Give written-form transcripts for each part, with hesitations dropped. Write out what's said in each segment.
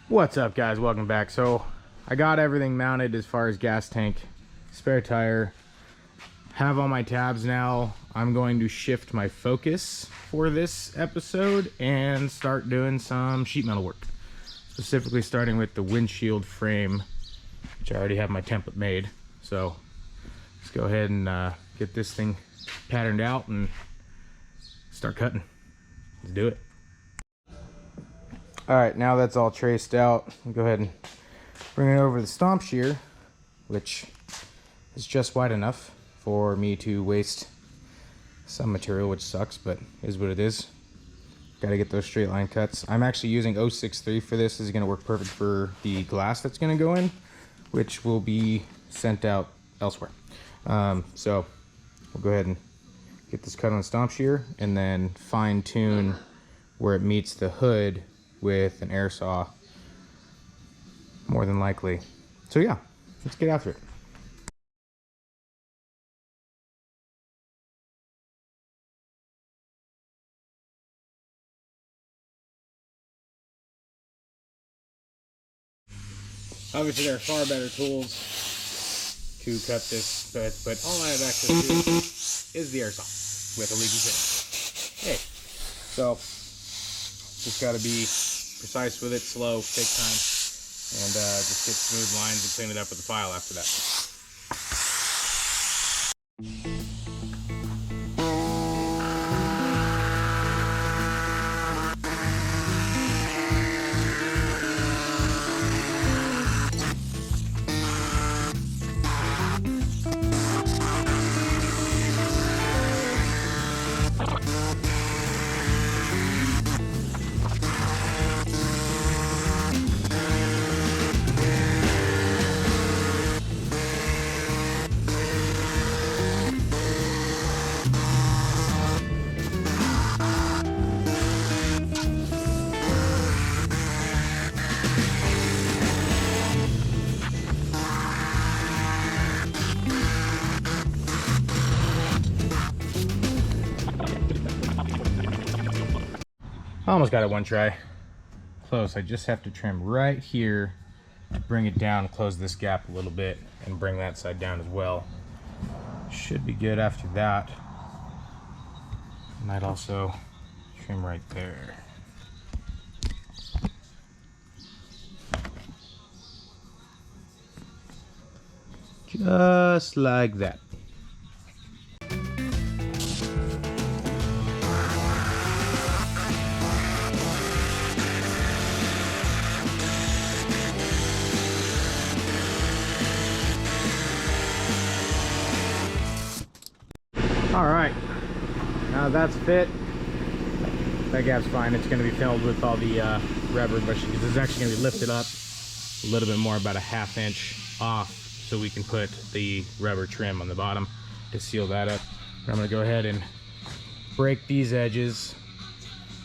What's up, guys? Welcome back. So I got everything mounted as far as gas tank, spare tire, have all my tabs now. I'm going to shift my focus for this episode and start doing some sheet metal work, specifically starting with the windshield frame, which I already have my template made. So let's go ahead and get this thing patterned out and start cutting. Let's do it. All right, now that's all traced out, I'll go ahead and bring it over the stomp shear, which is just wide enough for me to waste some material, which sucks, but is what it is. Got to get those straight line cuts. I'm actually using 063 for this. This is going to work perfect for the glass that's going to go in, which will be sent out elsewhere. So we'll go ahead and get this cut on the stomp shear and then fine tune where it meets the hood with an air saw, more than likely. So yeah, let's get after it. Obviously there are far better tools to cut this, but all I have access to is the air saw with a leaky fitting. Hey, so just got to be precise with it, slow, take time, and just get smooth lines and clean it up with the file after that. I almost got it one try. Close. I just have to trim right here, bring it down, close this gap a little bit, and bring that side down as well. Should be good after that. Might also trim right there. Just like that. All right, now that's fit. That gap's fine. It's going to be filled with all the rubber, but it's actually going to be lifted up a little bit more, about a ½ inch off, so we can put the rubber trim on the bottom to seal that up. And I'm going to go ahead and break these edges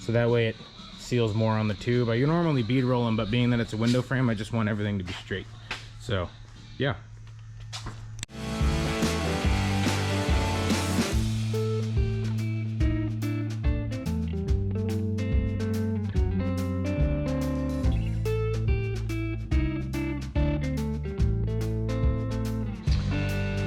so that way it seals more on the tube. I normally bead roll them, but being that it's a window frame, I just want everything to be straight. So yeah.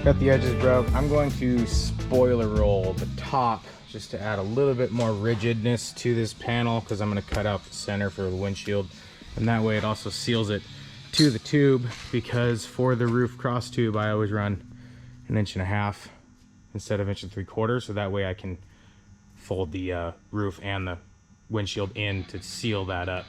Got the edges broke. I'm going to spoiler roll the top just to add a little bit more rigidness to this panel, because I'm going to cut out the center for the windshield, and that way it also seals it to the tube, because for the roof cross tube I always run 1.5 inches instead of 1.75 inches, so that way I can fold the roof and the windshield in to seal that up.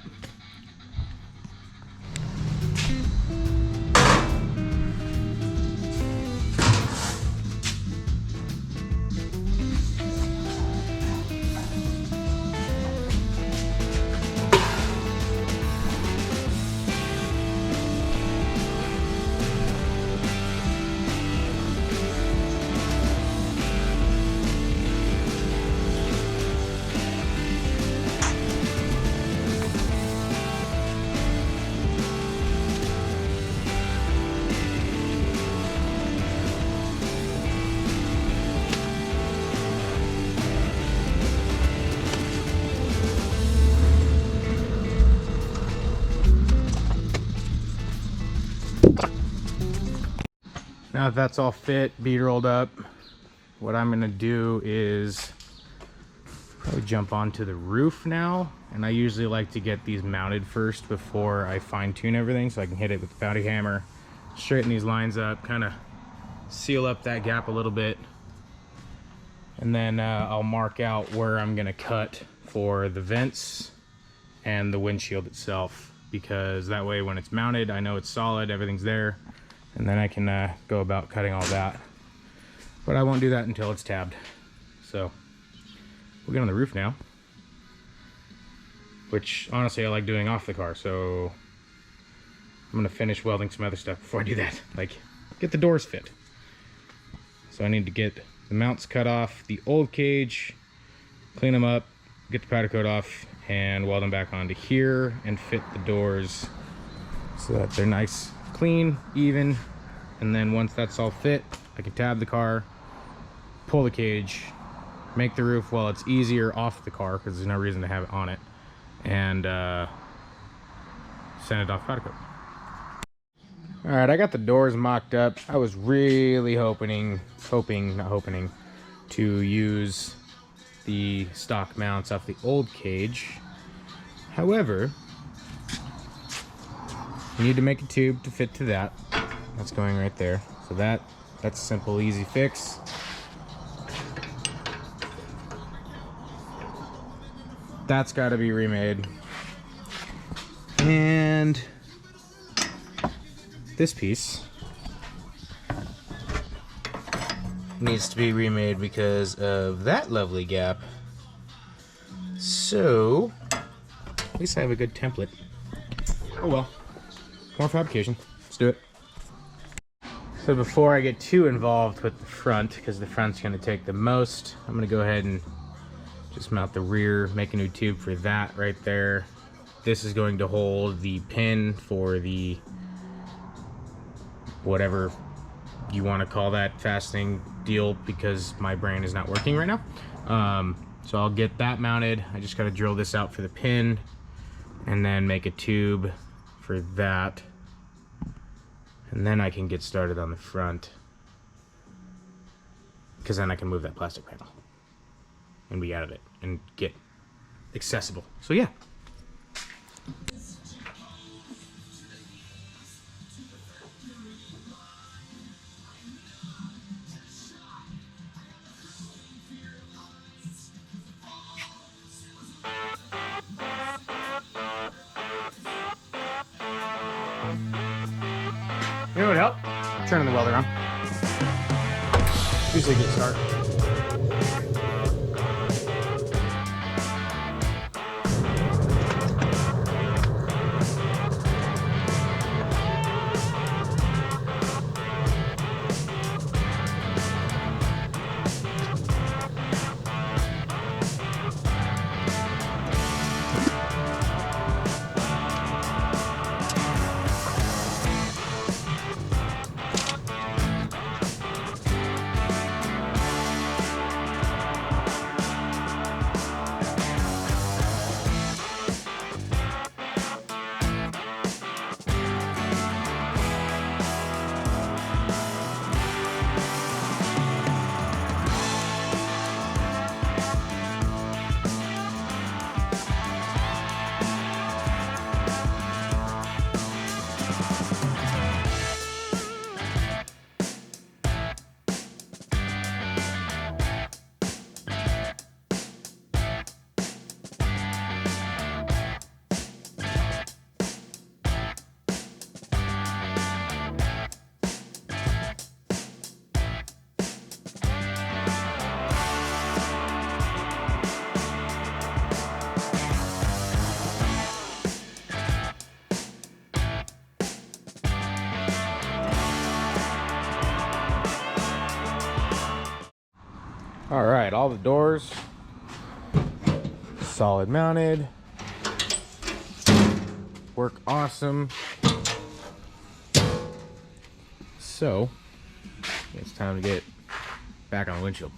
Now that that's all fit, bead rolled up, what I'm gonna do is probably jump onto the roof now. And I usually like to get these mounted first before I fine tune everything, so I can hit it with the bounty hammer, straighten these lines up, kind of seal up that gap a little bit. And then I'll mark out where I'm gonna cut for the vents and the windshield itself, because that way when it's mounted, I know it's solid, everything's there, and then I can go about cutting all that. But I won't do that until it's tabbed. So we'll get on the roof now, which honestly I like doing off the car, so I'm gonna finish welding some other stuff before I do that, like get the doors fit. So I need to get the mounts cut off the old cage, clean them up, get the powder coat off, and weld them back onto here and fit the doors so that they're nice, clean, even. And then once that's all fit, I can tab the car, pull the cage, make the roof while it's easier off the car because there's no reason to have it on it, and send it off powder coat. All right, I got the doors mocked up. I was really hoping to use the stock mounts off the old cage. However, you need to make a tube to fit to that. That's going right there. So that's a simple, easy fix. That's got to be remade. And this piece needs to be remade because of that lovely gap. So at least I have a good template. Oh well, more fabrication. Let's do it. So before I get too involved with the front, because the front's going to take the most, I'm going to go ahead and just mount the rear, make a new tube for that right there. This is going to hold the pin for the whatever you want to call that fastening deal, because my brain is not working right now. So I'll get that mounted. I just got to drill this out for the pin and then make a tube for that, and then I can get started on the front, because then I can move that plastic panel and be out of it and get accessible. So yeah. You know what would help? Turning the welder on. Usually a good start. All right, all the doors solid mounted, work awesome. So it's time to get back on the windshield.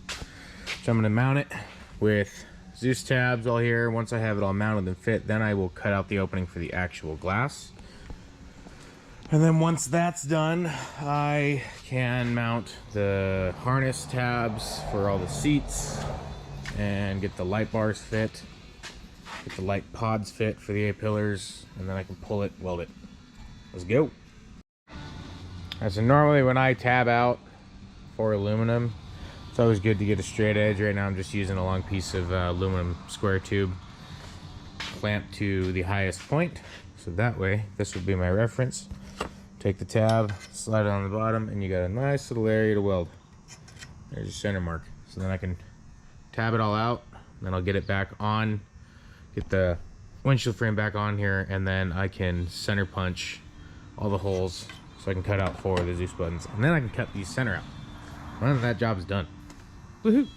So I'm going to mount it with Zeus tabs all here. Once I have it all mounted and fit, then I will cut out the opening for the actual glass. And then once that's done, I can mount the harness tabs for all the seats and get the light bars fit, get the light pods fit for the A-pillars, and then I can pull it, weld it. Let's go. So normally when I tab out for aluminum, it's always good to get a straight edge. Right now I'm just using a long piece of aluminum square tube clamped to the highest point. So that way, this would be my reference. Take the tab, slide it on the bottom, and you got a nice little area to weld. There's your center mark. So then I can tab it all out, then I'll get it back on, get the windshield frame back on here, and then I can center punch all the holes so I can cut out 4 of the Zeus buttons, and then I can cut these center out. None of that job is done. Woohoo!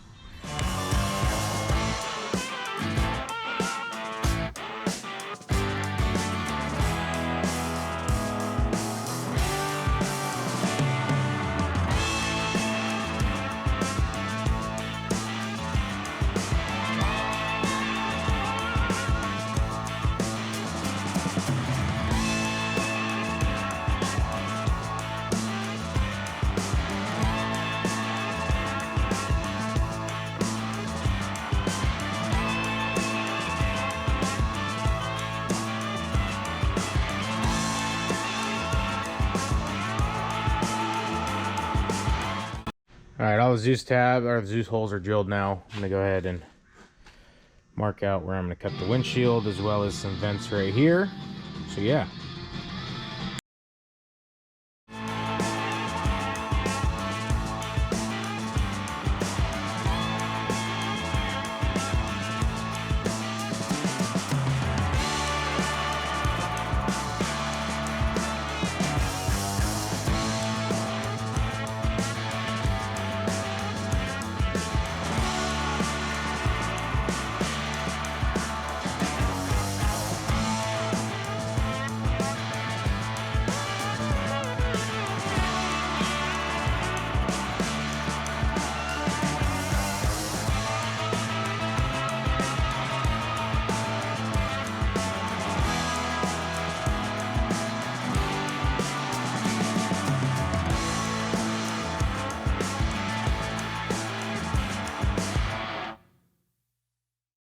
All right, all the Zeus tab or the Zeus holes are drilled now. I'm gonna go ahead and mark out where I'm gonna cut the windshield as well as some vents right here. So yeah,